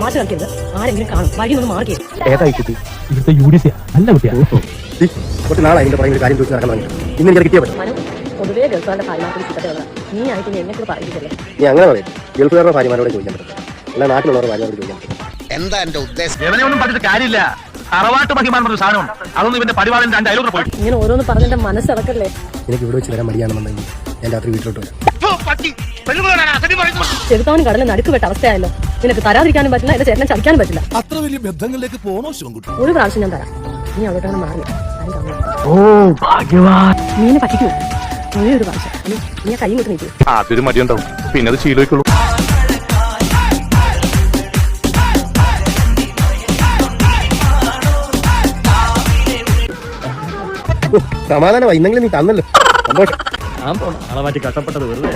തമാശ കളിക്കരുത്. ആരെങ്കിലും കാണും, വഴി ഒന്ന് മാറിയേ. ഏതായി കുട്ടി? ഇവിടുത്തെ UDC നല്ല കുട്ടിയാ. കുറച്ച് നാളായി എന്റെ പറയുന്ന കാര്യം ചോദിച്ച് നടക്കണം. ഇന്ന് എനിക്ക് കിട്ടിയാൽ പറ്റും. പൊതുവേ ഗൾഫുകാരുടെ ഭാര്യമാർക്ക് ചിട്ടതയുള്ള നീ ആയിട്ട് എന്നെ കൂടെ പറഞ്ഞിട്ടില്ലേ? നീ അങ്ങനെ പറയും. ഗൾഫുകാരുടെ ഭാര്യമാരോട് ചോദിക്കാൻ പറ്റും, അല്ല നാട്ടിലുള്ളവരുടെ ഭാര്യമാരോട് ചോദിക്കാൻ പറ്റും. എന്താ എന്റെ ഉദ്ദേശം? ഇവനെയൊന്നും പറഞ്ഞിട്ട് കാര്യമില്ല. അറവാട്ട് മഹിമാൻ പറഞ്ഞ സാധനം അതൊന്നും ഇവന്റെ പരിപാടിയിൽ 2 അയലോട്ട് പോയി. ഇങ്ങനെ ഓരോന്ന് പറഞ്ഞെന്റെ മനസ്സിളക്കല്ലേ. എനിക്ക് ഇവിടെ വെച്ച് വരാൻ മടിയാണെന്നുണ്ടെങ്കിൽ ഞാൻ രാത്രി വീട്ടിലോട്ട് വരാം. ചെറുത്താനും കടലിൽ നടുക്ക് വെട്ട അവസ്ഥയായല്ലോ. നിനക്ക് തരാതിരിക്കാനും പറ്റില്ല, എന്റെ ചേട്ടനെ ചതിക്കാനും പറ്റില്ല. അത്ര വലിയ ബന്ധങ്ങളിലേക്ക് പോണോ ശിവൻകുട്ടി? ഒരു പ്രാവശ്യം ഞാൻ തരാം, നീ അവിടോട്ടാണ് മാറില്ല. ഓ ഭാഗ്യവാൻ. നീ എന്നെ പറ്റിക്കൂ. ഒരേ ഒരു പ്രാവശ്യം നീ കൈ മുട്ട് നീക്കൂ. ആദ്യൊരു മടിയുണ്ടാവും, പിന്നെ അത് ശീലമായിക്കോളൂ. സമാധാനമായി, ഇന്നെങ്കിലും നീ തന്നല്ലോ, സന്തോഷം. ഞാൻ പോണം, ആളെ മാറ്റി കഷ്ടപ്പെട്ടത് വെറുതെ.